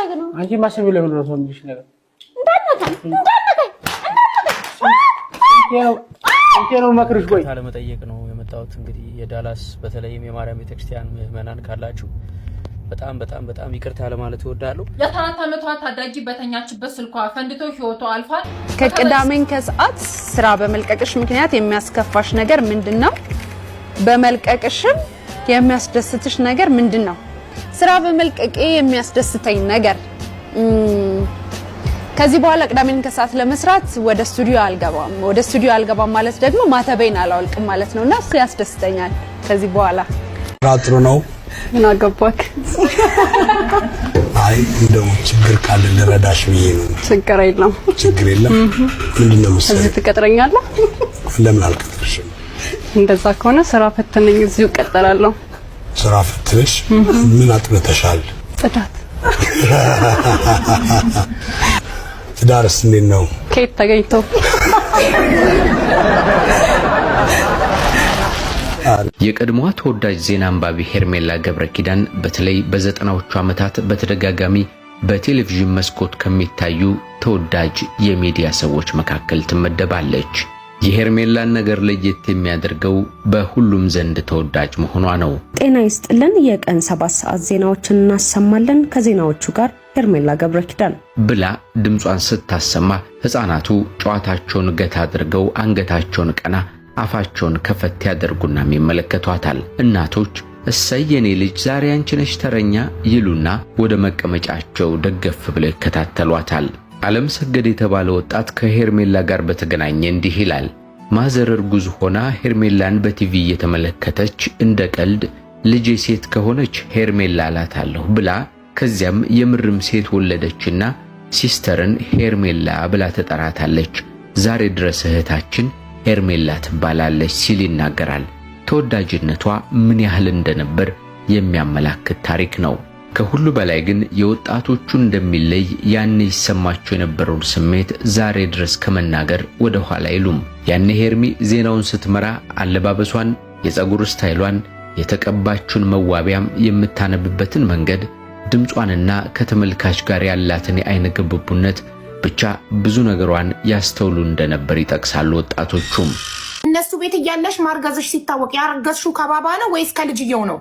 ላረግ ነው? አንቺ ማሰብ ለምን ነው ሰምሽ ነገር እንዳነካኝ ነው ማክርሽ ቆይ ለመጠየቅ ነው የመጣሁት። እንግዲህ የዳላስ በተለይም የማርያም ቤተክርስቲያን ምዕመናን ካላችሁ በጣም ይቅርታ ለማለት እወዳለሁ። የ4 ዓመቷ ታዳጊ በተኛችበት ስልኳ ፈንድቶ ህይወቷ አልፏል። ከቅዳሜን ከሰዓት ስራ በመልቀቅሽ ምክንያት የሚያስከፋሽ ነገር ምንድነው? በመልቀቅሽም የሚያስደስትሽ ነገር ምንድነው? ስራ በመልቀቄ የሚያስደስተኝ ነገር ከዚህ በኋላ ቅዳሜን ከሰዓት ለመስራት ወደ ስቱዲዮ አልገባም ማለት ደግሞ ማተቤን አላወልቅም ማለት ነውና እሱ ያስደስተኛል። ከዚህ በኋላ ጥሩ ነው። ምን አገባክ? አይ እንደው ችግር ካለ ልረዳሽ ብዬ ነው። ችግር የለም። ምንድነው መሰለኝ እዚህ ትቀጥረኛለህ? ለምን አልቀጥርሽም? እንደዛ ከሆነ ስራ ፈትነኝ እዚሁ እቀጥላለሁ። ስራ ፈትነሽ ምን አጥነተሻል? ጽዳት። ትዳርስ እንዴት ነው? ከየት ተገኝቶ? የቀድሞዋ ተወዳጅ ዜና አንባቢ ሄርሜላ ገብረኪዳን በተለይ በ90ዎቹ ዓመታት በተደጋጋሚ በቴሌቪዥን መስኮት ከሚታዩ ተወዳጅ የሚዲያ ሰዎች መካከል ትመደባለች። የሄርሜላን ነገር ለየት የሚያደርገው በሁሉም ዘንድ ተወዳጅ መሆኗ ነው። ጤና ይስጥልን፣ የቀን 7 ሰዓት ዜናዎችን እናሰማለን። ከዜናዎቹ ጋር ሄርሜላ ገብረኪዳን ብላ ድምጿን ስታሰማ ህፃናቱ ጨዋታቸውን ገታ አድርገው አንገታቸውን ቀና አፋቸውን ከፈት ያደርጉና ይመለከቷታል። እናቶች እሰይ የኔ ልጅ ዛሬ አንቺ ነሽ ተረኛ ይሉና ወደ መቀመጫቸው ደገፍ ብለው ይከታተሏታል። ዓለም ሰገድ የተባለ ወጣት ከሄርሜላ ጋር በተገናኘ እንዲህ ይላል። ማዘር እርጉዝ ሆና ሄርሜላን በቲቪ እየተመለከተች እንደ ቀልድ ልጄ ሴት ከሆነች ሄርሜላ አላታለሁ ብላ ከዚያም የምርም ሴት ወለደችና ሲስተርን ሄርሜላ ብላ ተጠራታለች። ዛሬ ድረስ እህታችን ሄርሜላ ትባላለች ሲል ይናገራል። ተወዳጅነቷ ምን ያህል እንደነበር የሚያመላክት ታሪክ ነው። ከሁሉ በላይ ግን የወጣቶቹ እንደሚለይ ያኔ ይሰማቸው የነበረውን ስሜት ዛሬ ድረስ ከመናገር ወደ ኋላ አይሉም። ያኔ ሄርሚ ዜናውን ስትመራ አለባበሷን፣ የፀጉር ስታይሏን፣ የተቀባችውን መዋቢያም የምታነብበትን መንገድ፣ ድምጿንና ከተመልካች ጋር ያላትን የአይነ ግብቡነት ብቻ ብዙ ነገሯን ያስተውሉ እንደነበር ይጠቅሳሉ ወጣቶቹም። እነሱ ቤት እያለሽ ማርገዝሽ ሲታወቅ ያረገዝሽው ከባባ ነው ወይስ ከልጅየው ነው?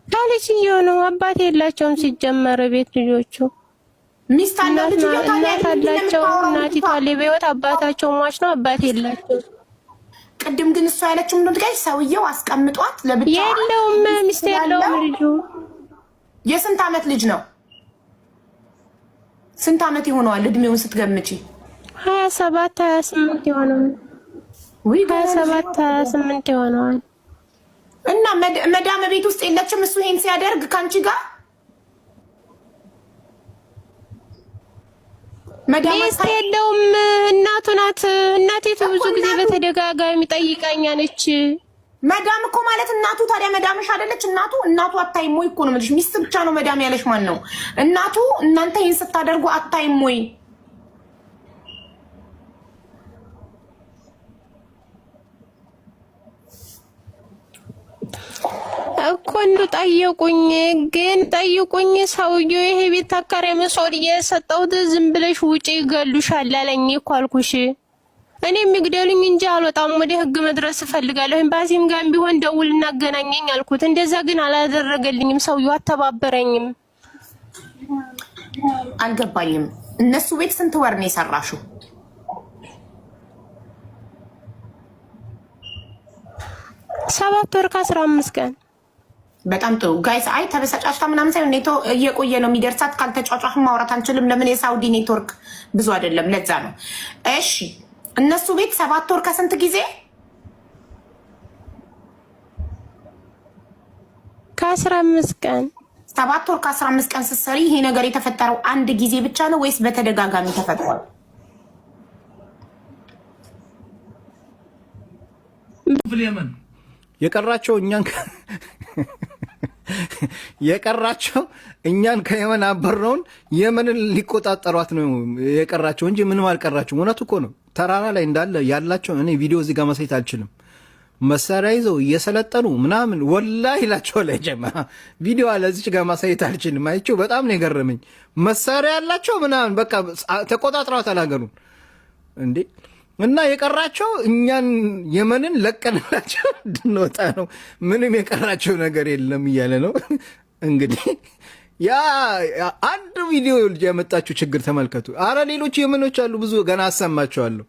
ከልጅየው ነው። አባት የላቸውም ሲጀመር ቤት ልጆቹ። ሚስት አለው ልጅየው ታላላቸው እናቲቷ ለቤት አባታቸው ሟች ነው። አባት የላቸው። ቅድም ግን እሷ ያለችው ምንድን ነው? ሰውየው አስቀምጧት ለብቻ የለውም ሚስት የለውም ልጁ። የስንት ዓመት ልጅ ነው? ስንት ዓመት ይሆነዋል እድሜውን ስትገምጪ? 27 28 ይሆነዋል። ወይ 27 28 ይሆነዋል። እና መዳም ቤት ውስጥ የለችም እሱ ይሄን ሲያደርግ ካንቺ ጋር? ሚስት የለውም እናቱ ናት። እናቴቱ ብዙ ጊዜ በተደጋጋሚ ጠይቃኛለች። መዳም እኮ ማለት እናቱ። ታዲያ መዳምሽ አይደለች እናቱ? እናቱ አታይም ወይ እኮ ነው የምልሽ። ሚስት ብቻ ነው መዳም ያለሽ ማን ነው? እናቱ እናንተ ይሄን ስታደርጉ አታይም ወይ? እኮ እንደው ጠይቁኝ ሰውዬው ይሄ ቤት ተከራይ መስሎኝ የሰጠሁት ዝም ብለሽ ውጪ ይገሉሻል አለኝ እኮ አልኩሽ። እኔ የሚግደሉኝ እንጂ አልወጣም። ወደ ህግ መድረስ እፈልጋለሁ። ኤምባሲም ጋር ቢሆን ደውል እናገናኘኝ አልኩት። እንደዛ ግን አላደረገልኝም። ሰውዬው አተባበረኝም። አልገባኝም። እነሱ ቤት ስንት ወር ነው የሰራሽው? 7 ወር ከ15 ቀን። በጣም ጥሩ ጋይስ። አይ ተበሳጫሽታ ምናምን ሳይሆን ኔቶ እየቆየ ነው የሚደርሳት። ካልተጫጫህ ማውራት አንችልም። ለምን? የሳውዲ ኔትወርክ ብዙ አይደለም፣ ለዛ ነው። እሺ እነሱ ቤት 7 ወር ከስንት ጊዜ? ከ15 ቀን። 7 ወር ከ15 ቀን ስትሰሪ ይሄ ነገር የተፈጠረው አንድ ጊዜ ብቻ ነው ወይስ በተደጋጋሚ ተፈጥሯል? የቀራቸው እኛን ከየመን አበረውን የመንን ሊቆጣጠሯት ነው የቀራቸው እንጂ ምንም አልቀራቸው። እውነቱ እኮ ነው። ተራራ ላይ እንዳለ ያላቸው እኔ ቪዲዮ እዚህ ጋር ማሳየት አልችልም። መሳሪያ ይዘው እየሰለጠኑ ምናምን ወላሂ ይላቸዋል። ጀማ ቪዲዮ አለ እዚች ጋር ማሳየት አልችልም። አይቼው በጣም ነው የገረመኝ። መሳሪያ ያላቸው ምናምን በቃ ተቆጣጥረዋታል ሀገሩን እንዴ። እና የቀራቸው እኛን የመንን ለቀንላቸው እንድንወጣ ነው። ምንም የቀራቸው ነገር የለም እያለ ነው እንግዲህ። ያ አንድ ቪዲዮ ያመጣችሁ ችግር ተመልከቱ። አረ ሌሎች የመኖች አሉ ብዙ ገና አሰማቸዋለሁ።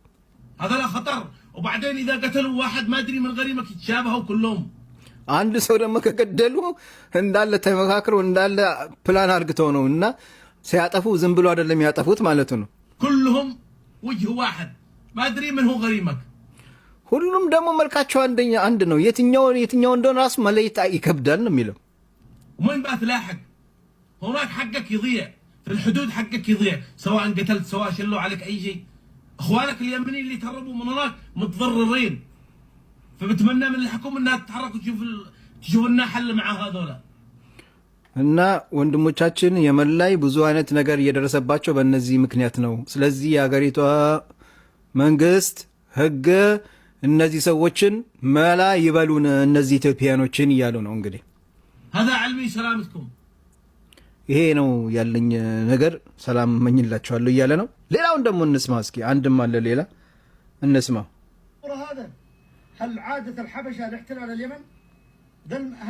هذا لا خطر وبعدين اذا قتلوا واحد ما ادري من غريمك يتشابهوا كلهم አንድ ሰው ደግሞ ከገደሉ እንዳለ ተመካክረው እንዳለ ፕላን አርግተው ነው እና ሲያጠፉ ዝም ብሎ አይደለም ያጠፉት ማለት ነው። كلهم وجه واحد ما ادري من هو غريمك ሁሉም ደግሞ መልካቸው አንድ ነው። የትኛው እንደሆነ ራሱ መለየት ይከብዳል ነው የሚለው። وين بقى تلاحق هناك حقك يضيع في الحدود حقك يضيع سواء قتلت سواء شلوا عليك اي شيء. اخوانك اليمنيين اللي تهربوا من هناك متضررين فبتمنى من الحكومه انها تتحرك وتشوف لنا حل مع هذولا እና ወንድሞቻችን የመን ላይ ብዙ አይነት ነገር እየደረሰባቸው በእነዚህ ምክንያት ነው። ስለዚህ የሀገሪቷ መንግስት ህግ እነዚህ ሰዎችን መላ ይበሉን እነዚህ ኢትዮጵያኖችን እያሉ ነው እንግዲህ። هذا علمي سلامتكم ይሄ ነው ያለኝ ነገር። ሰላም መኝላችኋለሁ እያለ ነው። ሌላውን ደግሞ እንስማ እስኪ። አንድም አለ ሌላ እንስማ። هذا هل عادة الحبشة لاحتلال اليمن؟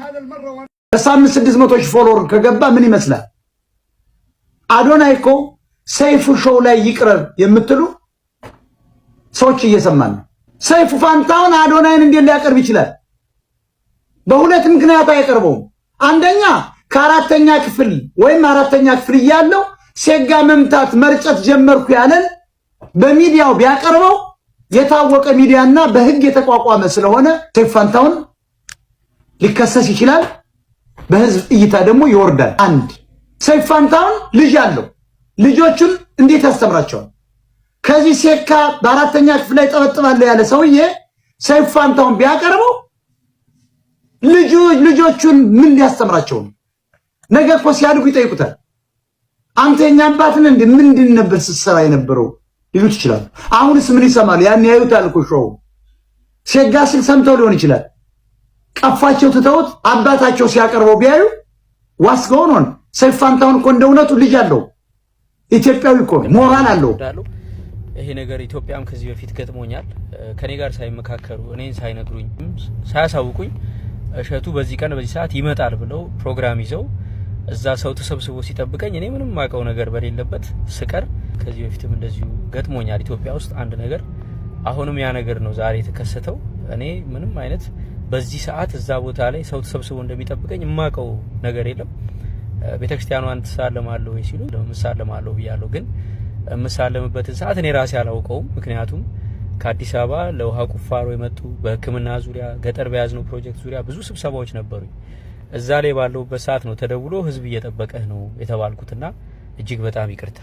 هذا المرة 600 ሺህ ፎሎወር ከገባ ምን ይመስላል? አዶናይ እኮ ሰይፉ ሾው ላይ ይቅረብ የምትሉ ሰዎች እየሰማን ነው። ሰይፉ ፋንታውን አዶናይን እንዴት ሊያቀርብ ይችላል? በሁለት ምክንያት አይቀርበውም። አንደኛ ከአራተኛ ክፍል ወይም አራተኛ ክፍል እያለው ሴጋ መምታት መርጨት ጀመርኩ ያለን በሚዲያው ቢያቀርበው የታወቀ ሚዲያና በህግ የተቋቋመ ስለሆነ ሰይፉ ፋንታውን ሊከሰስ ይችላል። በህዝብ እይታ ደግሞ ይወርዳል። አንድ ሰይፉ ፋንታውን ልጅ አለው። ልጆቹን እንዴት ያስተምራቸዋል? ከዚህ ሴካ በአራተኛ ክፍል ላይ ጠበጥባለሁ ያለ ሰውዬ ሰይፉ ፋንታውን ቢያቀርበው ልጆቹን ምን ሊያስተምራቸው ነው? ነገ እኮ ሲያድጉ ይጠይቁታል። አንተ የኛ አባትን እንደ ምንድን ነበር ስትሰራ የነበረው ሊሉት ይችላል። አሁንስ ምን ይሰማሉ? ያን ያዩታል እኮ ሾው ሴጋ ሲል ሰምተው ሊሆን ይችላል። ቀፋቸው ትተውት አባታቸው ሲያቀርበው ቢያዩ ዋስገው ነው። ሰይፉ ፋንታውን እኮ እንደ እውነቱ ልጅ አለው። ኢትዮጵያዊ እኮ ሞራል አለው። ይሄ ነገር ኢትዮጵያም ከዚህ በፊት ገጥሞኛል። ከኔ ጋር ሳይመካከሩ እኔን ሳይነግሩኝ ሳያሳውቁኝ እሸቱ በዚህ ቀን በዚህ ሰዓት ይመጣል ብለው ፕሮግራም ይዘው እዛ ሰው ተሰብስቦ ሲጠብቀኝ እኔ ምንም ማቀው ነገር በሌለበት ስቀር ከዚህ በፊትም እንደዚሁ ገጥሞኛል ኢትዮጵያ ውስጥ አንድ ነገር። አሁንም ያ ነገር ነው ዛሬ የተከሰተው። እኔ ምንም አይነት በዚህ ሰዓት እዛ ቦታ ላይ ሰው ተሰብስቦ እንደሚጠብቀኝ ማቀው ነገር የለም። ቤተክርስቲያኗን ተሳለማለሁ ወይ ሲሉ ተሳለማለሁ ብያለሁ። ግን የምሳለምበትን ሰዓት እኔ ራሴ አላውቀውም። ምክንያቱም ከአዲስ አበባ ለውሃ ቁፋሮ የመጡ በሕክምና ዙሪያ ገጠር በያዝነው ፕሮጀክት ዙሪያ ብዙ ስብሰባዎች ነበሩኝ። እዛ ላይ ባለውበት ሰዓት ነው ተደውሎ ህዝብ እየጠበቀህ ነው የተባልኩትና እጅግ በጣም ይቅርታ።